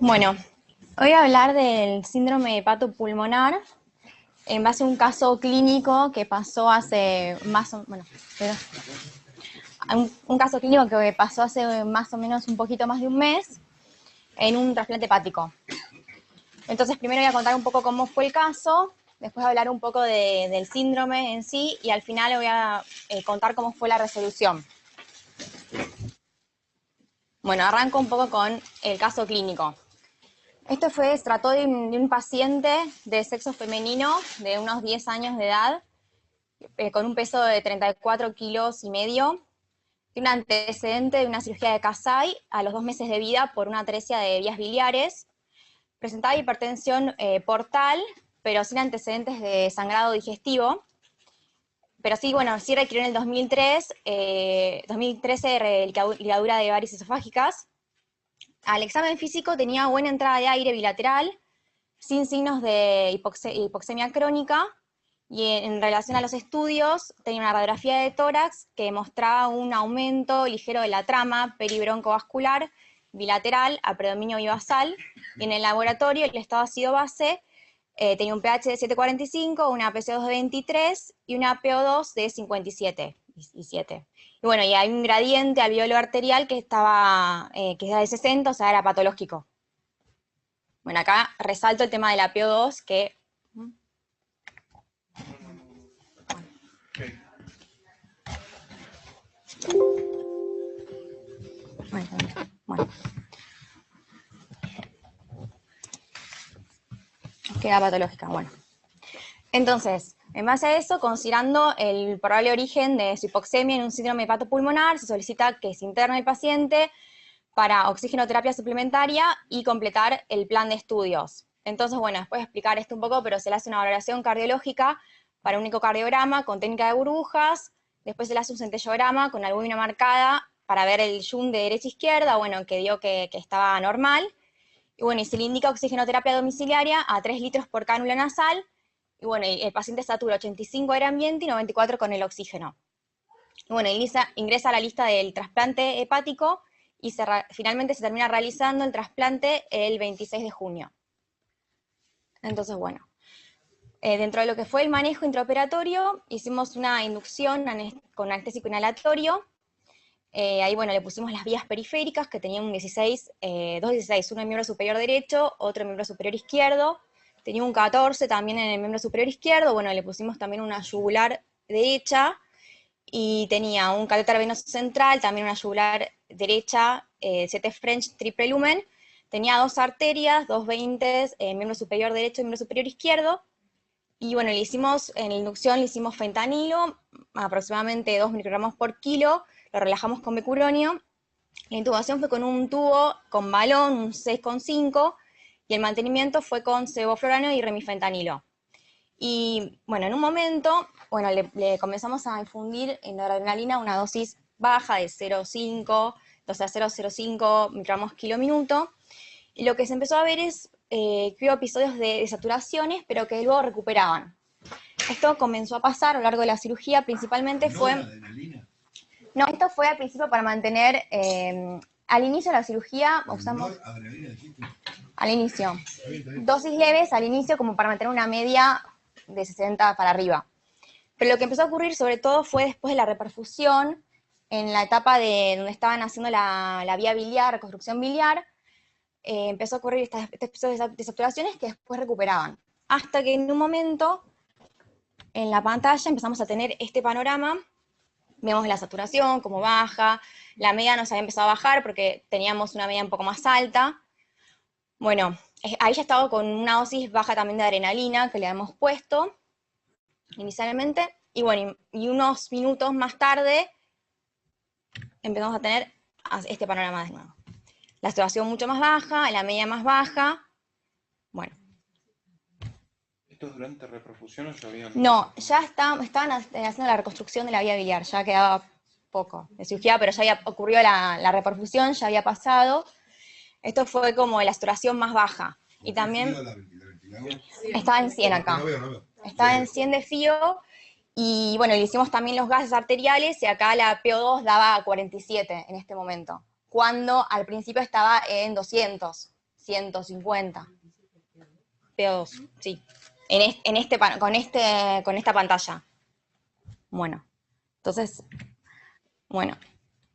Bueno, hoy voy a hablar del síndrome hepatopulmonar en base a un caso clínico que pasó hace más o, bueno, pero- un caso clínico que pasó hace más o menos un poquito más de un mes en un trasplante hepático. Entonces, primero voy a contar un poco cómo fue el caso, después hablar un poco del síndrome en sí y al final voy a contar cómo fue la resolución. Bueno, arranco un poco con el caso clínico. Se trató de un paciente de sexo femenino de unos 10 años de edad, con un peso de 34 kilos y medio, tiene un antecedente de una cirugía de Kasai a los 2 meses de vida por una atresia de vías biliares, presentaba hipertensión portal, pero sin antecedentes de sangrado digestivo, pero sí, bueno, sí requirió en el 2013 ligadura de varices esofágicas. Al examen físico tenía buena entrada de aire bilateral, sin signos de hipoxemia crónica, y en relación a los estudios, tenía una radiografía de tórax que mostraba un aumento ligero de la trama peribroncovascular bilateral a predominio bivasal, y en el laboratorio el estado ácido-base tenía un pH de 7,45, una PC2 de 23 y una PO2 de 57. Y bueno, y hay un gradiente alveolo arterial que era de 60, o sea, era patológico. Bueno, acá resalto el tema de la PO2, que bueno, queda patológica. Bueno, entonces, en base a eso, considerando el probable origen de su hipoxemia en un síndrome hepatopulmonar, se solicita que se interne el paciente para oxigenoterapia suplementaria y completar el plan de estudios. Entonces, bueno, después de explicar esto un poco, pero se le hace una valoración cardiológica para un ecocardiograma con técnica de burbujas, después se le hace un centellograma con albúmina marcada para ver el Jun de derecha a izquierda, bueno, que dio que estaba normal, y bueno, y se le indica oxigenoterapia domiciliaria a 3 litros por cánula nasal, y bueno, y el paciente satura 85 aire ambiente y 94 con el oxígeno. Y bueno, ingresa a la lista del trasplante hepático y finalmente se termina realizando el trasplante el 26 de junio. Entonces, bueno, dentro de lo que fue el manejo intraoperatorio, hicimos una inducción con anestésico inhalatorio. Ahí, bueno, le pusimos las vías periféricas que tenían un 16, dos 16, uno en el miembro superior derecho, otro en el miembro superior izquierdo. Tenía un 14 también en el miembro superior izquierdo. Bueno, le pusimos también una yugular derecha y tenía un catéter venoso central, también una yugular derecha, 7 French triple lumen. Tenía dos arterias, dos 20, miembro superior derecho y miembro superior izquierdo. Y bueno, en la inducción le hicimos fentanilo, aproximadamente 2 microgramos por kilo, lo relajamos con becuronio. La intubación fue con un tubo con balón, un 6,5, y el mantenimiento fue con sevoflurano y remifentanilo. Y bueno, en un momento, bueno, le comenzamos a infundir en la adrenalina una dosis baja de 0,5, o sea, 0,05 microgramos kilo minuto. Y lo que se empezó a ver es que hubo episodios de saturaciones, pero que luego recuperaban. Esto comenzó a pasar a lo largo de la cirugía, principalmente fue... No, esto fue al principio para mantener, al inicio de la cirugía usamos... Al inicio. Dosis leves al inicio como para mantener una media de 60 para arriba. Pero lo que empezó a ocurrir sobre todo fue después de la reperfusión, en la etapa de donde estaban haciendo la vía biliar, reconstrucción biliar, empezó a ocurrir estas episodios de saturaciones que después recuperaban. Hasta que en un momento, en la pantalla, empezamos a tener este panorama. Vemos la saturación, cómo baja, la media nos había empezado a bajar porque teníamos una media un poco más alta. Bueno, ahí ya estaba con una dosis baja también de adrenalina que le habíamos puesto inicialmente, y bueno, y unos minutos más tarde empezamos a tener este panorama de nuevo. La saturación mucho más baja, la media más baja, bueno. ¿Esto es durante reperfusión o ya habían...? No, ya estaban haciendo la reconstrucción de la vía biliar, ya quedaba poco de cirugía, pero ya había ocurrido la reperfusión, ya había pasado. Esto fue como la saturación más baja. Y también estaba en 100 acá. Estaba en 100 de FIO. Y bueno, le hicimos también los gases arteriales y acá la PO2 daba 47 en este momento, cuando al principio estaba en 200, 150. PO2, sí. Con esta pantalla. Bueno, entonces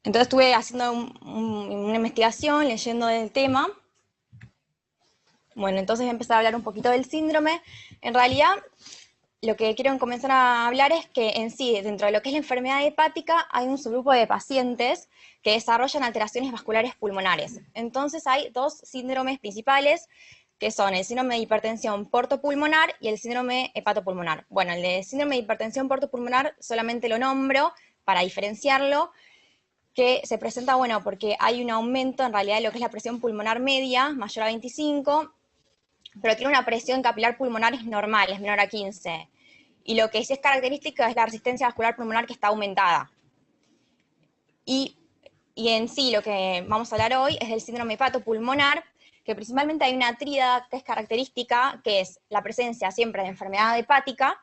estuve haciendo una investigación, leyendo del tema. Bueno, entonces empecé a hablar un poquito del síndrome. En realidad, lo que quiero comenzar a hablar es que en sí, dentro de lo que es la enfermedad hepática, hay un subgrupo de pacientes que desarrollan alteraciones vasculares pulmonares. Entonces hay dos síndromes principales, que son el síndrome de hipertensión portopulmonar y el síndrome hepatopulmonar. Bueno, el de síndrome de hipertensión portopulmonar solamente lo nombro para diferenciarlo, que se presenta, bueno, porque hay un aumento en realidad de lo que es la presión pulmonar media, mayor a 25, pero tiene una presión capilar pulmonar normal, es menor a 15. Y lo que sí es característica es la resistencia vascular pulmonar, que está aumentada. Y en sí lo que vamos a hablar hoy es del síndrome hepatopulmonar, que principalmente hay una tríada que es característica, que es la presencia siempre de enfermedad hepática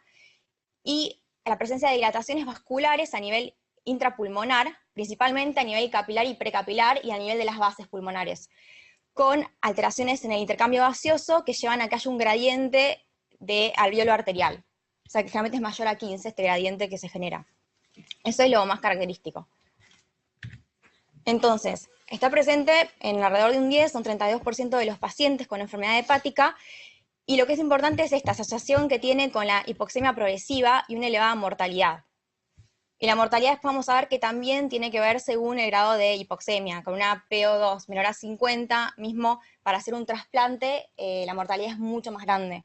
y la presencia de dilataciones vasculares a nivel intrapulmonar, principalmente a nivel capilar y precapilar y a nivel de las bases pulmonares, con alteraciones en el intercambio gaseoso que llevan a que haya un gradiente de alvéolo arterial. O sea, que generalmente es mayor a 15 este gradiente que se genera. Eso es lo más característico. Entonces, está presente en alrededor de un 10, un 32% de los pacientes con enfermedad hepática, y lo que es importante es esta asociación que tiene con la hipoxemia progresiva y una elevada mortalidad. Y la mortalidad después vamos a ver que también tiene que ver según el grado de hipoxemia, con una PO2 menor a 50, mismo para hacer un trasplante, la mortalidad es mucho más grande.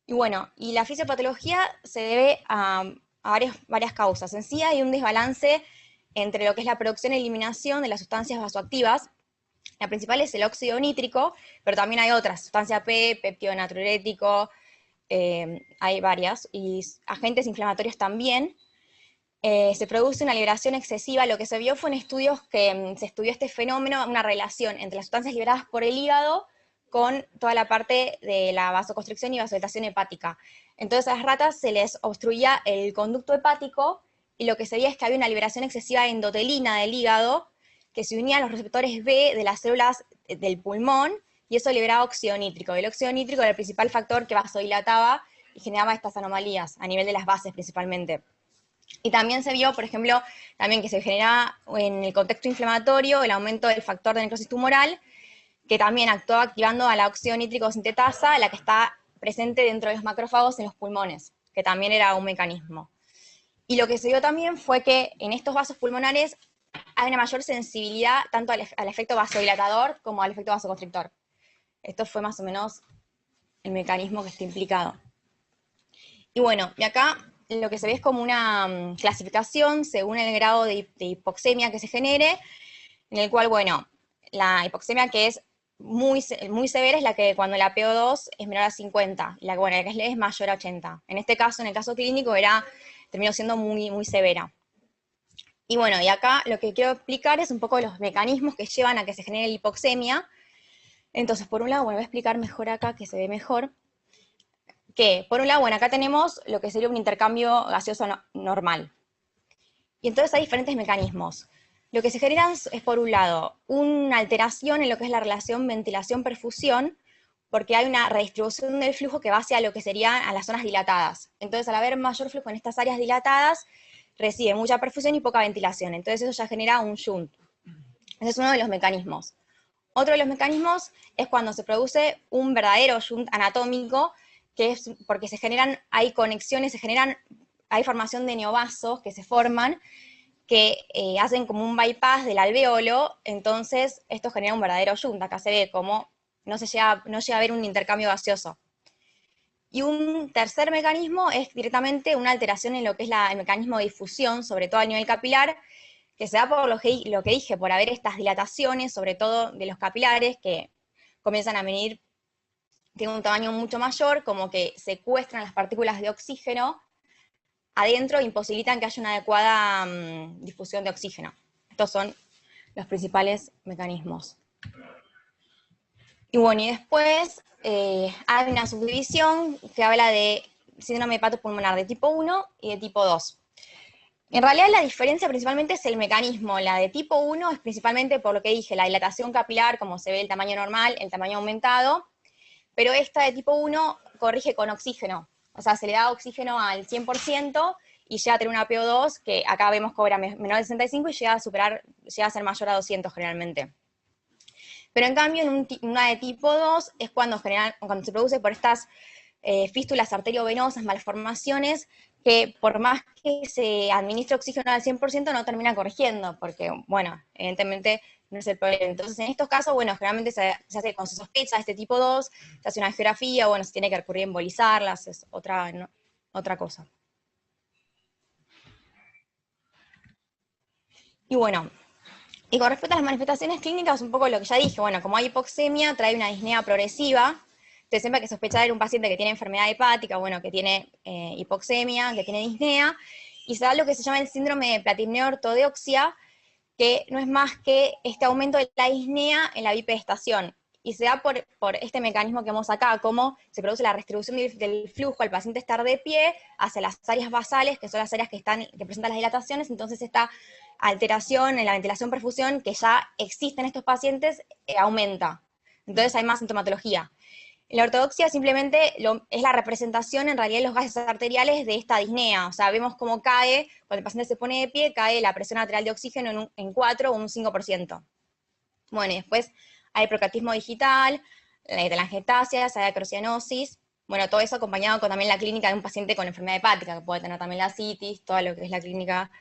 Y bueno, y la fisiopatología se debe a varias causas. En sí hay un desbalance entre lo que es la producción y eliminación de las sustancias vasoactivas. La principal es el óxido nítrico, pero también hay otras, sustancia P, péptido natriurético, hay varias, y agentes inflamatorios también. Se produce una liberación excesiva. Lo que se vio fue en estudios que se estudió este fenómeno, una relación entre las sustancias liberadas por el hígado con toda la parte de la vasoconstricción y vasodilatación hepática. Entonces a las ratas se les obstruía el conducto hepático y lo que se veía es que había una liberación excesiva de endotelina del hígado que se unía a los receptores B de las células del pulmón y eso liberaba óxido nítrico. El óxido nítrico era el principal factor que vasodilataba y generaba estas anomalías a nivel de las bases principalmente. Y también se vio, por ejemplo, también que se generaba en el contexto inflamatorio el aumento del factor de necrosis tumoral, que también actuó activando a la óxido nítrico sintetasa, la que está presente dentro de los macrófagos en los pulmones, que también era un mecanismo. Y lo que se vio también fue que en estos vasos pulmonares hay una mayor sensibilidad tanto al efecto vasodilatador como al efecto vasoconstrictor. Esto fue más o menos el mecanismo que está implicado. Y bueno, y acá lo que se ve es como una clasificación según el grado de hipoxemia que se genere, en el cual, bueno, la hipoxemia que es muy severa es la que cuando la PO2 es menor a 50, y la que es leve es mayor a 80. En este caso, en el caso clínico, terminó siendo muy severa. Y bueno, y acá lo que quiero explicar es un poco los mecanismos que llevan a que se genere la hipoxemia. Entonces, por un lado, bueno, voy a explicar mejor acá, que se ve mejor, que por un lado, bueno, acá tenemos lo que sería un intercambio gaseoso normal. Y entonces hay diferentes mecanismos. Lo que se genera es, por un lado, una alteración en lo que es la relación ventilación-perfusión, porque hay una redistribución del flujo que va hacia lo que serían a las zonas dilatadas. Entonces, al haber mayor flujo en estas áreas dilatadas, recibe mucha perfusión y poca ventilación. Entonces eso ya genera un shunt. Ese es uno de los mecanismos. Otro de los mecanismos es cuando se produce un verdadero shunt anatómico, que es porque hay conexiones, hay formación de neovasos que se forman, que hacen como un bypass del alvéolo, entonces esto genera un verdadero shunt. Acá se ve como no llega a haber un intercambio gaseoso. Y un tercer mecanismo es directamente una alteración en lo que es el mecanismo de difusión, sobre todo a nivel capilar, que se da por lo que dije, por haber estas dilataciones, sobre todo de los capilares, que comienzan a venir, tienen un tamaño mucho mayor, como que secuestran las partículas de oxígeno adentro e imposibilitan que haya una adecuada difusión de oxígeno. Estos son los principales mecanismos. Y bueno, y después hay una subdivisión que habla de síndrome hepatopulmonar de tipo 1 y de tipo 2. En realidad la diferencia principalmente es el mecanismo. La de tipo 1 es principalmente por lo que dije, la dilatación capilar, como se ve el tamaño normal, el tamaño aumentado, pero esta de tipo 1 corrige con oxígeno. O sea, se le da oxígeno al 100% y llega a tener una PO2 que acá vemos cobra menor de 65 y llega a ser mayor a 200 generalmente. Pero en cambio, en una de tipo 2 es cuando se produce por estas fístulas arteriovenosas, malformaciones, que por más que se administre oxígeno al 100% no termina corrigiendo, porque, bueno, evidentemente no es el problema. Entonces, en estos casos, bueno, generalmente se hace con sospecha de este tipo 2, se hace una angiografía, bueno, se tiene que recurrir a embolizarlas, es otra cosa. Y bueno, y con respecto a las manifestaciones clínicas, un poco lo que ya dije, bueno, como hay hipoxemia, trae una disnea progresiva. Entonces siempre hay que sospechar un paciente que tiene enfermedad hepática, bueno, que tiene hipoxemia, que tiene disnea, y se da lo que se llama el síndrome de platineo-ortodeoxia, que no es más que este aumento de la disnea en la bipedestación. Y se da por este mecanismo que vemos acá, cómo se produce la redistribución del flujo al paciente estar de pie hacia las áreas basales, que son las áreas que presentan las dilataciones. Entonces esta alteración en la ventilación-perfusión que ya existe en estos pacientes aumenta. Entonces hay más sintomatología. La ortodoxia simplemente es la representación en realidad de los gases arteriales de esta disnea. O sea, vemos cómo cae, cuando el paciente se pone de pie, cae la presión arterial de oxígeno en 4 o un 5%. Bueno, y después hay procatismo digital, telangiectasias, hay acrocianosis. Bueno, todo eso acompañado con también la clínica de un paciente con enfermedad hepática, que puede tener también la citis, todo lo que es la clínica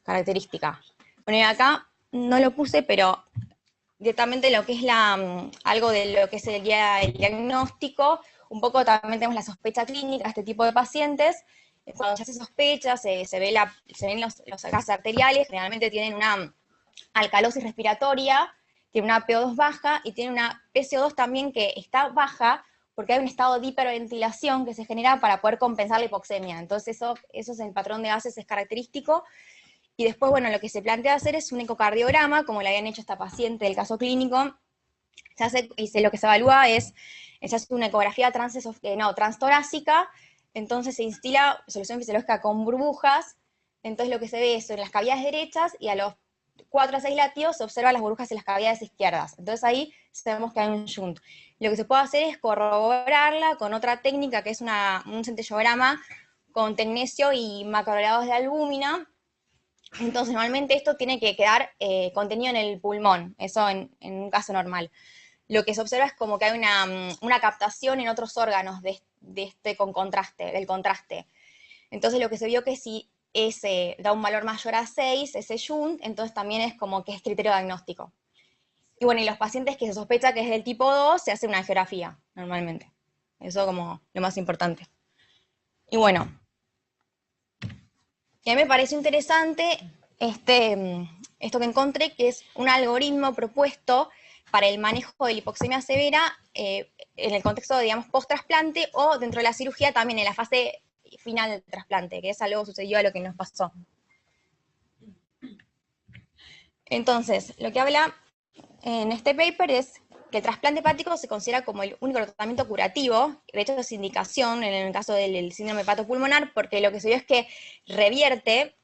característica. Bueno, y acá no lo puse, pero directamente lo que es algo de lo que sería el diagnóstico, un poco también tenemos la sospecha clínica de este tipo de pacientes. Cuando ya se sospecha, se ven los gases arteriales, generalmente tienen una alcalosis respiratoria, tiene una PO2 baja y tiene una PCO2 también que está baja porque hay un estado de hiperventilación que se genera para poder compensar la hipoxemia. Entonces eso es el patrón de gases, es característico. Y después, bueno, lo que se plantea hacer es un ecocardiograma, como le habían hecho a esta paciente del caso clínico. Lo que se evalúa se hace una ecografía transtorácica, entonces se instila solución fisiológica con burbujas, entonces lo que se ve es en las cavidades derechas y a los 4 a 6 latidos se observan las burbujas en las cavidades izquierdas. Entonces ahí sabemos que hay un shunt. Lo que se puede hacer es corroborarla con otra técnica que es un centellograma con tecnesio y macrolados de albúmina. Entonces, normalmente esto tiene que quedar contenido en el pulmón, eso en un caso normal. Lo que se observa es como que hay una captación en otros órganos del contraste. Entonces, lo que se vio que si ese da un valor mayor a 6, ese shunt, entonces también es como que es criterio diagnóstico. Y bueno, y los pacientes que se sospecha que es del tipo 2, se hace una angiografía, normalmente. Eso como lo más importante. Y bueno, y a mí me pareció interesante esto que encontré, que es un algoritmo propuesto para el manejo de la hipoxemia severa en el contexto, digamos, post-trasplante o dentro de la cirugía también en la fase final del trasplante, que es algo sucedió a lo que nos pasó. Entonces, lo que habla en este paper es que el trasplante hepático se considera como el único tratamiento curativo, de hecho es indicación en el caso del síndrome hepatopulmonar, porque lo que se vio es que revierte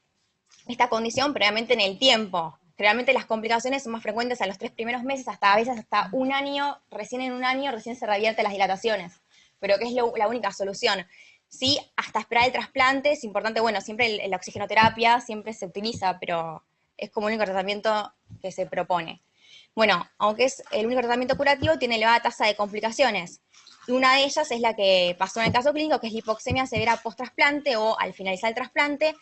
esta condición previamente en el tiempo. Generalmente las complicaciones son más frecuentes a los 3 primeros meses, a veces hasta un año, recién en un año recién se revierten las dilataciones, pero que es la única solución. Sí, hasta esperar el trasplante es importante, bueno, siempre la oxigenoterapia siempre se utiliza, pero es como el único tratamiento que se propone. Bueno, aunque es el único tratamiento curativo, tiene elevada tasa de complicaciones. Y una de ellas es la que pasó en el caso clínico, que es la hipoxemia severa post-trasplante o al finalizar el trasplante,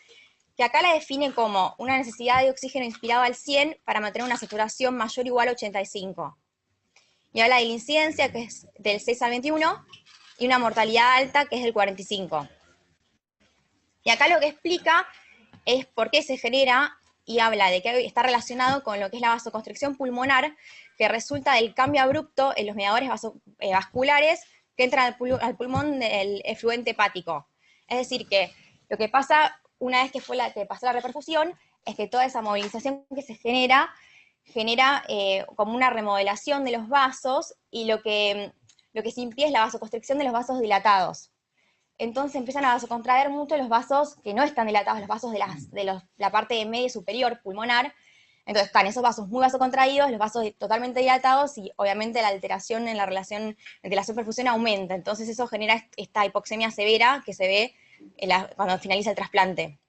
que acá la define como una necesidad de oxígeno inspirado al 100 para mantener una saturación mayor o igual a 85. Y habla de la incidencia, que es del 6 al 21, y una mortalidad alta, que es del 45. Y acá lo que explica es por qué se genera, y habla de que está relacionado con lo que es la vasoconstricción pulmonar, que resulta del cambio abrupto en los mediadores vasculares que entran al pulmón del efluente hepático. Es decir, que lo que pasa una vez que pasó la reperfusión es que toda esa movilización que se genera como una remodelación de los vasos, y lo que se impide es la vasoconstricción de los vasos dilatados. entonces empiezan a vasocontraer mucho los vasos que no están dilatados, los vasos de la parte media y superior pulmonar. Entonces están esos vasos muy vasocontraídos, los vasos totalmente dilatados, y obviamente la alteración en la relación ventilación-perfusión aumenta. Entonces eso genera esta hipoxemia severa que se ve cuando finaliza el trasplante.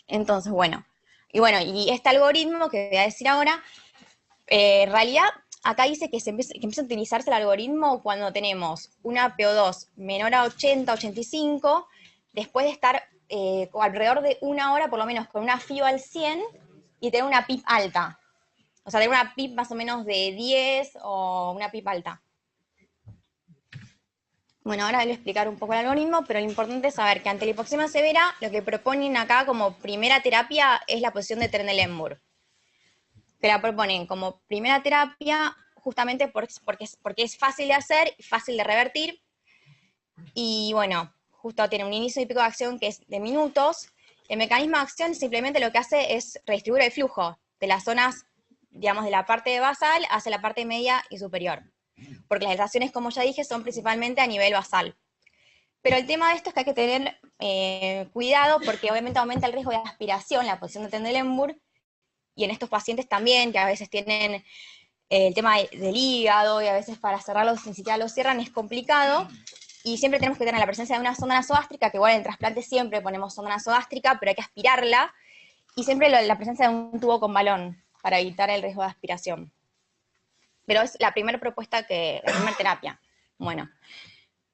Entonces, bueno, y este algoritmo que voy a decir ahora, en realidad, acá dice que empieza a utilizarse el algoritmo cuando tenemos una PO2 menor a 80, 85, después de estar alrededor de una hora, por lo menos, con una FIO al 100 y tener una PIP alta. O sea, tener una PIP más o menos de 10 o una PIP alta. Bueno, ahora voy a explicar un poco el algoritmo, pero lo importante es saber que ante la hipoxemia severa, lo que proponen acá como primera terapia es la posición de Trendelenburg. Te la proponen como primera terapia justamente porque es fácil de hacer y fácil de revertir. Y bueno, justo tiene un inicio y pico de acción que es de minutos. El mecanismo de acción simplemente lo que hace es redistribuir el flujo de las zonas, digamos, de la parte basal hacia la parte media y superior. Porque las dilataciones, como ya dije, son principalmente a nivel basal. Pero el tema de esto es que hay que tener cuidado porque obviamente aumenta el riesgo de aspiración, la posición de Trendelenburg, y en estos pacientes también, que a veces tienen el tema del hígado, y a veces para cerrarlos ni siquiera lo cierran, es complicado, y siempre tenemos que tener la presencia de una sonda nasogástrica, que igual en el trasplante siempre ponemos sonda nasogástrica, pero hay que aspirarla, y siempre la presencia de un tubo con balón, para evitar el riesgo de aspiración. Pero es la primera propuesta la primera terapia. Bueno,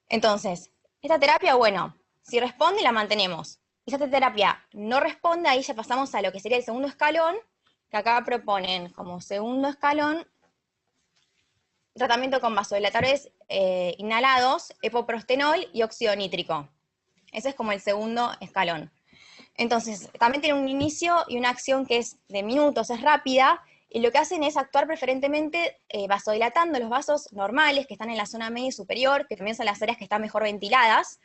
entonces, esta terapia, bueno, si responde, la mantenemos. Si esta terapia no responde, ahí ya pasamos a lo que sería el segundo escalón, que acá proponen como segundo escalón tratamiento con vasodilatadores inhalados, epoprostenol y óxido nítrico. Ese es como el segundo escalón. Entonces, también tiene un inicio y una acción que es de minutos, es rápida, y lo que hacen es actuar preferentemente vasodilatando los vasos normales que están en la zona media y superior, que también son las áreas que están mejor ventiladas,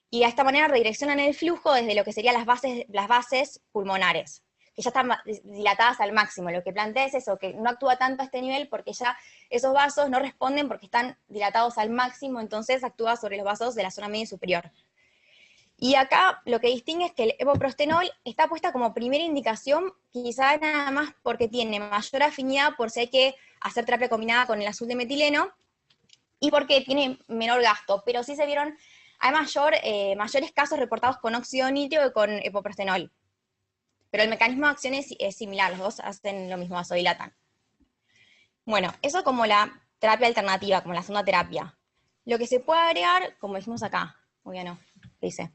y de esta manera redireccionan el flujo desde lo que serían las bases pulmonares, que ya están dilatadas al máximo. Lo que plantea es eso, que no actúa tanto a este nivel porque ya esos vasos no responden porque están dilatados al máximo, entonces actúa sobre los vasos de la zona media y superior. Y acá lo que distingue es que el epoprostenol está puesta como primera indicación, quizá nada más porque tiene mayor afinidad por si hay que hacer terapia combinada con el azul de metileno, y porque tiene menor gasto, pero sí se vieron, hay mayores casos reportados con óxido nítrico que con epoprostenol. Pero el mecanismo de acción es similar, los dos hacen lo mismo, vasodilatan. Bueno, eso como la terapia alternativa, como la segunda terapia. Lo que se puede agregar, como dijimos acá, o ya no, ¿qué dice?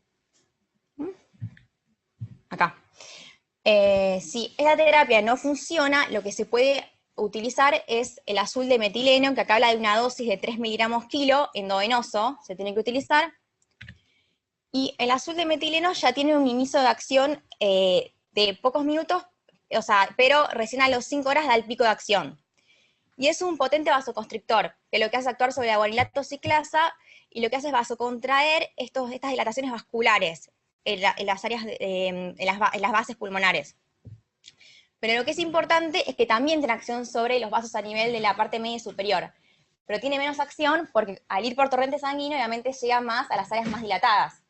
Acá. Si esta terapia no funciona, lo que se puede utilizar es el azul de metileno, que acá habla de una dosis de 3 miligramos kilo endovenoso, se tiene que utilizar. Y el azul de metileno ya tiene un inicio de acción de pocos minutos, o sea, pero recién a los 5 horas da el pico de acción. Y es un potente vasoconstrictor, que lo que hace actuar sobre la guanilato ciclasa, y lo que hace es vasocontraer estas dilataciones vasculares en las áreas, en las bases pulmonares. Pero lo que es importante es que también tiene acción sobre los vasos a nivel de la parte media y superior. Pero tiene menos acción porque al ir por torrente sanguíneo, obviamente llega más a las áreas más dilatadas.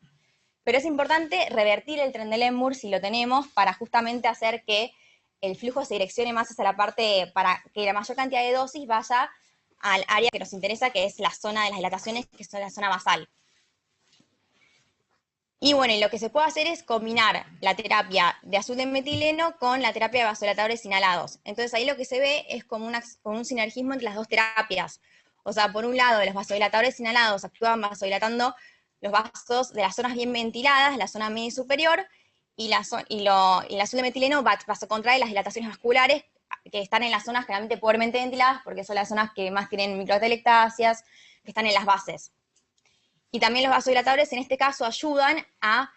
Pero es importante revertir el Trendelenburg si lo tenemos para justamente hacer que el flujo se direccione más hacia la parte, para que la mayor cantidad de dosis vaya al área que nos interesa, que es la zona de las dilataciones, que es la zona basal. Y bueno, y lo que se puede hacer es combinar la terapia de azul de metileno con la terapia de vasodilatadores inhalados. Entonces ahí lo que se ve es como un sinergismo entre las dos terapias. O sea, por un lado, los vasodilatadores inhalados actúan vasodilatando los vasos de las zonas bien ventiladas, la zona media y superior, y el azul de metileno vasocontrae las dilataciones vasculares que están en las zonas generalmente pobremente ventiladas, porque son las zonas que más tienen microtelectasias, que están en las bases. Y también los vasodilatadores en este caso ayudan a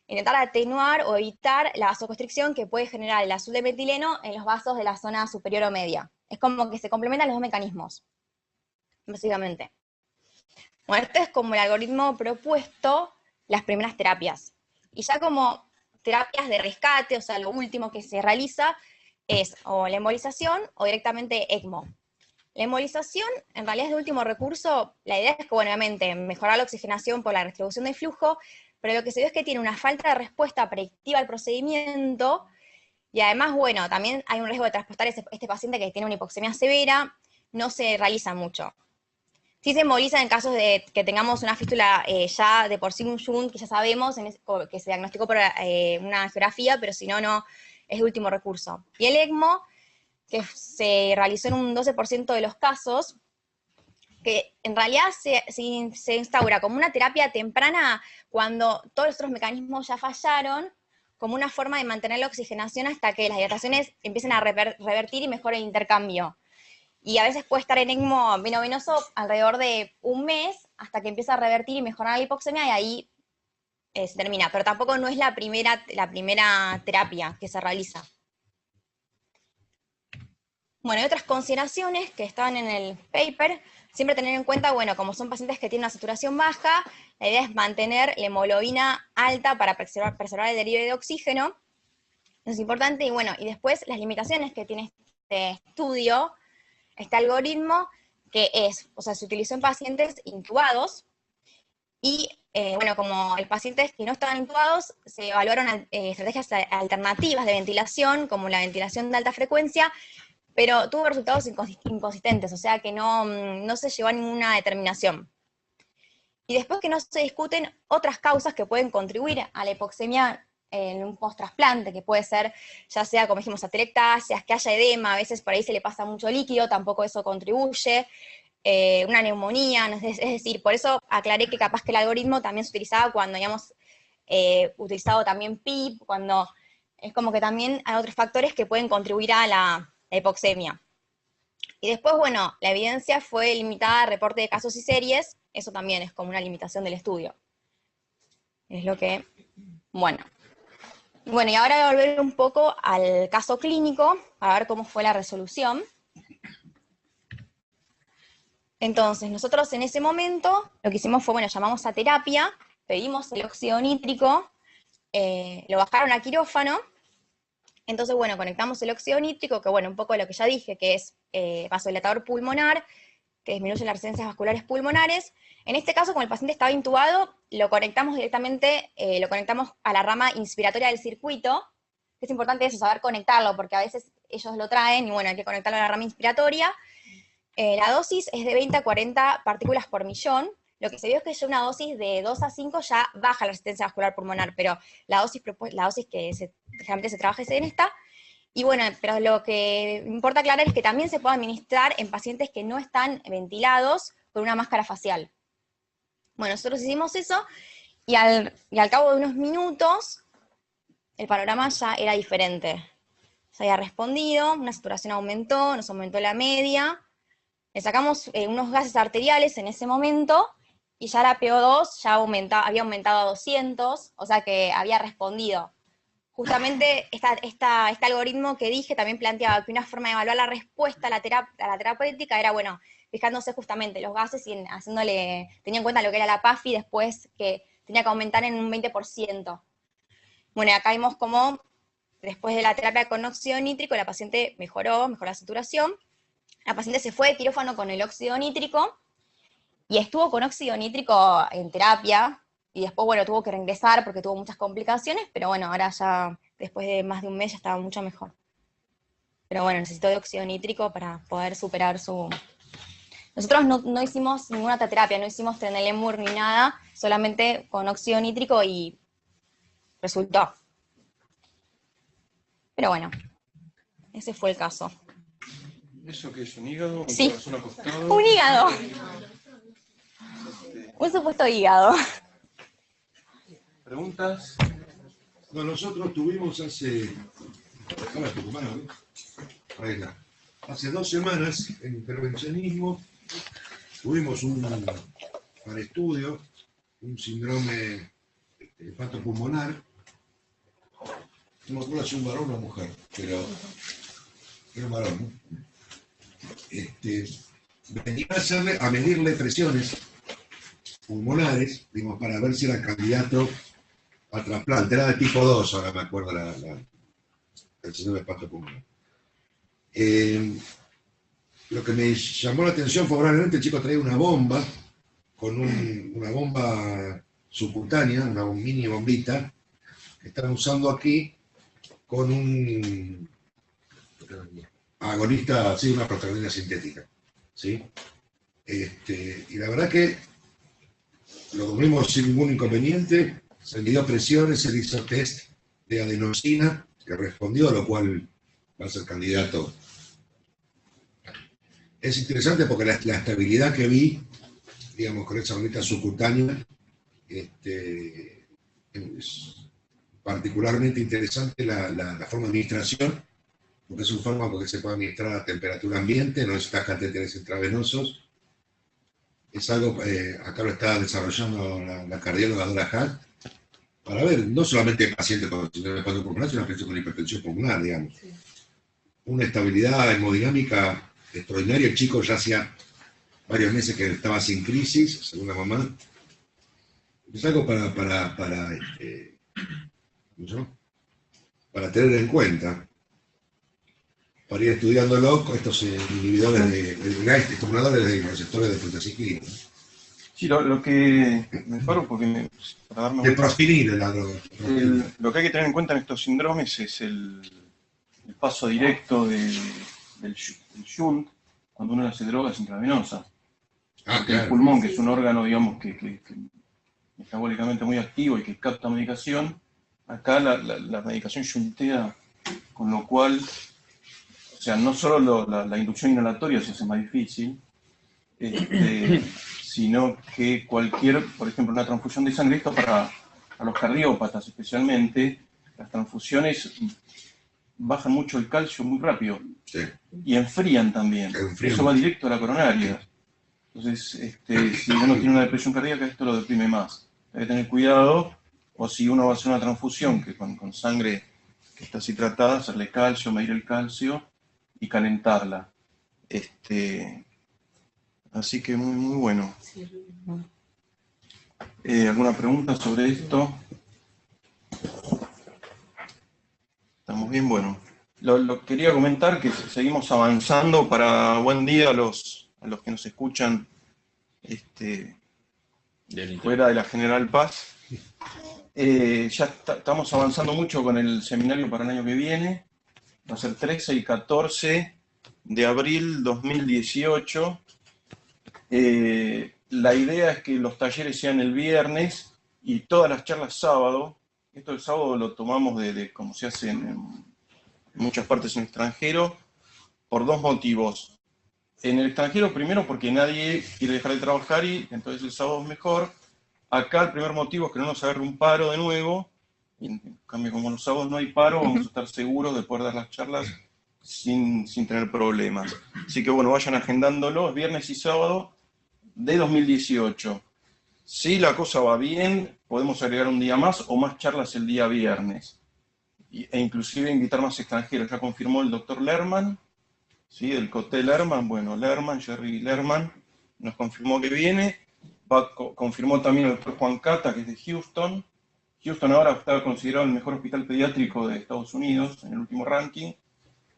intentar atenuar o evitar la vasoconstricción que puede generar el azul de metileno en los vasos de la zona superior o media. Es como que se complementan los dos mecanismos, básicamente. Bueno, esto es como el algoritmo propuesto, las primeras terapias. Y ya como terapias de rescate, o sea, lo último que se realiza es o la embolización o directamente ECMO. La embolización, en realidad es de último recurso. La idea es que, bueno, obviamente, mejorar la oxigenación por la redistribución del flujo, pero lo que se ve es que tiene una falta de respuesta predictiva al procedimiento, y además, bueno, también hay un riesgo de transportar este paciente que tiene una hipoxemia severa, no se realiza mucho. Sí se emboliza en casos de que tengamos una fístula ya de por sí un shunt, que ya sabemos, que se diagnosticó por una angiografía, pero si no, no es de último recurso. Y el ECMO, que se realizó en un 12% de los casos, que en realidad se instaura como una terapia temprana cuando todos los otros mecanismos ya fallaron, como una forma de mantener la oxigenación hasta que las dilataciones empiecen a revertir y mejore el intercambio. Y a veces puede estar en ECMO venoso alrededor de un mes hasta que empieza a revertir y mejorar la hipoxemia, y ahí se termina. Pero tampoco no es la primera terapia que se realiza. Bueno, hay otras consideraciones que están en el paper. Siempre tener en cuenta, bueno, como son pacientes que tienen una saturación baja, la idea es mantener la hemoglobina alta para preservar el derive de oxígeno. Eso es importante. Y bueno, y después las limitaciones que tiene este estudio, este algoritmo, que es, o sea, se utilizó en pacientes intubados, y bueno, como los pacientes que no estaban intubados, se evaluaron estrategias alternativas de ventilación, como la ventilación de alta frecuencia, pero tuvo resultados inconsistentes, o sea que no se llegó a ninguna determinación. Y después que no se discuten otras causas que pueden contribuir a la hipoxemia en un post-trasplante, que puede ser, ya sea, como dijimos, atelectasias, que haya edema, a veces por ahí se le pasa mucho líquido, tampoco eso contribuye, una neumonía, es decir, por eso aclaré que capaz que el algoritmo también se utilizaba cuando habíamos utilizado también PIP, cuando es como que también hay otros factores que pueden contribuir a la hipoxemia. Y después, bueno, la evidencia fue limitada a reporte de casos y series, eso también es como una limitación del estudio. Es lo que, bueno. Bueno, y ahora voy a volver un poco al caso clínico, para ver cómo fue la resolución. Entonces, nosotros en ese momento, lo que hicimos fue, bueno, llamamos a terapia, pedimos el óxido nítrico, lo bajaron a quirófano. Entonces, bueno, conectamos el óxido nítrico, que bueno, un poco lo que ya dije, que es vasodilatador pulmonar, que disminuye las resistencias vasculares pulmonares. En este caso, como el paciente estaba intubado, lo conectamos directamente, lo conectamos a la rama inspiratoria del circuito, que es importante eso, saber conectarlo, porque a veces ellos lo traen, y bueno, hay que conectarlo a la rama inspiratoria. La dosis es de 20 a 40 partículas por millón. Lo que se vio es que ya una dosis de 2 a 5 ya baja la resistencia vascular pulmonar, pero la dosis que generalmente se trabaja es en esta. Y bueno, pero lo que importa aclarar es que también se puede administrar en pacientes que no están ventilados con una máscara facial. Bueno, nosotros hicimos eso, y al cabo de unos minutos, el panorama ya era diferente. Se había respondido, una saturación aumentó, nos aumentó la media, le sacamos unos gases arteriales en ese momento, y ya la PO2 ya había aumentado a 200, o sea que había respondido. Justamente este algoritmo que dije también planteaba que una forma de evaluar la respuesta a la terapéutica era, bueno, fijándose justamente los gases y tenía en cuenta lo que era la PAFI después, que tenía que aumentar en un 20%. Bueno, acá vimos cómo después de la terapia con óxido nítrico la paciente mejoró la saturación. La paciente se fue de quirófano con el óxido nítrico y estuvo con óxido nítrico en terapia, y después, bueno, tuvo que reingresar porque tuvo muchas complicaciones, pero bueno, ahora ya, después de más de un mes, ya estaba mucho mejor. Pero bueno, necesitó de óxido nítrico para poder superar su... Nosotros no hicimos ninguna otra terapia, no hicimos trenelemur ni nada, solamente con óxido nítrico, y resultó. Pero bueno, ese fue el caso. ¿Eso qué es? ¿Un hígado? ¿Un Sí. corazón acostado? Un hígado. Un supuesto hígado. ¿Preguntas? No, nosotros tuvimos hace 2 semanas en intervencionismo, tuvimos para estudio un síndrome hepatopulmonar. No me acuerdo si un varón o una mujer, pero era un varón, ¿no? Venía a medirle presiones pulmonares, digamos, para ver si era candidato a trasplante. Era de tipo 2, ahora me acuerdo el síndrome hepatopulmonar. lo que me llamó la atención favorablemente, el chico traía una bomba, con una bomba subcutánea, una mini bombita, que están usando aquí con un agonista, sí, una proteína sintética, ¿sí? Y la verdad que lo dormimos sin ningún inconveniente, se midió presiones, se le hizo test de adenosina, que respondió, lo cual va a ser candidato. Es interesante porque la estabilidad que vi, digamos, con esa bombita subcutánea, es particularmente interesante la forma de administración, porque es un fármaco que se puede administrar a temperatura ambiente, no necesitas catéteres intravenosos. Es algo, acá lo está desarrollando la cardióloga Dora Hack, para ver, no solamente pacientes con síndrome de pulmonar, sino pacientes con hipertensión pulmonar, digamos. Sí. Una estabilidad hemodinámica extraordinaria. El chico ya hacía varios meses que estaba sin crisis, según la mamá. Es algo para tener en cuenta, para ir estudiándolo con estos inhibidores estimuladores de receptores de frutaciclina. Sí, lo que me paro porque para darme de prospinil, lo que hay que tener en cuenta en estos síndromes es el paso directo del shunt cuando uno hace drogas intravenosas. Claro. El pulmón, que es un órgano, digamos, que metabólicamente muy activo y que capta medicación, acá la medicación shuntea, con lo cual, o sea, no solo la inducción inhalatoria se hace más difícil, sino que cualquier, por ejemplo, una transfusión de sangre, esto para los cardiópatas especialmente, las transfusiones bajan mucho el calcio muy rápido, sí, y enfrían también. Eso va directo a la coronaria. Entonces, si uno tiene una depresión cardíaca, esto lo deprime más. Hay que tener cuidado, o si uno va a hacer una transfusión que con sangre que está así tratada, hacerle calcio, medir el calcio y calentarla. Así que muy bueno. ¿Alguna pregunta sobre esto? Estamos bien, bueno. Lo quería comentar que seguimos avanzando para buen día a los que nos escuchan fuera de la General Paz. Ya estamos avanzando mucho con el seminario para el año que viene. Va a ser 13 y 14 de abril 2018. La idea es que los talleres sean el viernes y todas las charlas sábado. Esto el sábado lo tomamos de como se hace en muchas partes en el extranjero, por dos motivos. En el extranjero, primero, porque nadie quiere dejar de trabajar y entonces el sábado es mejor. Acá el primer motivo es que no nos agarre un paro de nuevo. Y en cambio, como los sábados no hay paro, vamos a estar seguros de poder dar las charlas sin tener problemas. Así que bueno, vayan agendándolo, viernes y sábado de 2018. Si la cosa va bien, podemos agregar un día más o más charlas el día viernes. E inclusive invitar más extranjeros. Ya confirmó el doctor Lerman, ¿sí? Del Coté Lerman. Bueno, Jerry Lerman, nos confirmó que viene. Confirmó también el doctor Juan Cata, que es de Houston. Houston ahora está considerado el mejor hospital pediátrico de Estados Unidos en el último ranking.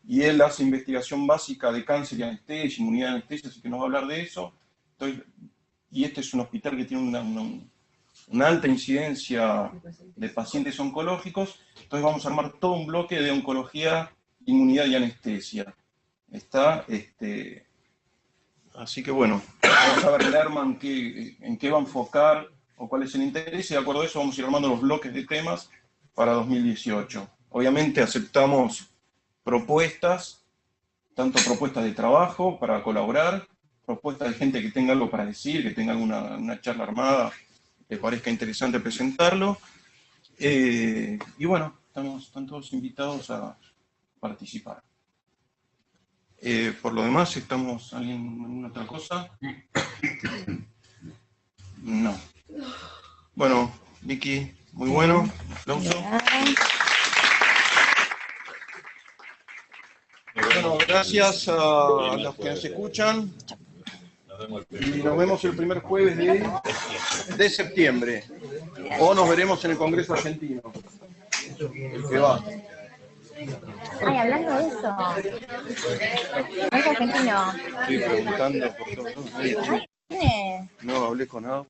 Y él hace investigación básica de cáncer y anestesia, inmunidad de anestesia, así que nos va a hablar de eso. Entonces, y este es un hospital que tiene una alta incidencia de pacientes oncológicos. Entonces vamos a armar todo un bloque de oncología, inmunidad y anestesia. Así que bueno, vamos a ver Lerman en qué va a enfocar o cuál es el interés, y de acuerdo a eso vamos a ir armando los bloques de temas para 2018. Obviamente aceptamos propuestas, tanto propuestas de trabajo para colaborar, propuestas de gente que tenga algo para decir, que tenga una charla armada, que le parezca interesante presentarlo. Y bueno, están todos invitados a participar. Por lo demás, ¿alguna otra cosa? No. Bueno, Vicky, muy bueno. Aplauso. Bueno, gracias a los que nos escuchan. Y nos vemos el primer jueves de septiembre. O nos veremos en el Congreso Argentino. El que va. Ay, hablando de eso. ¿No es argentino? Estoy preguntando por todos lados. ¿Quién es? No, hablé con Ad.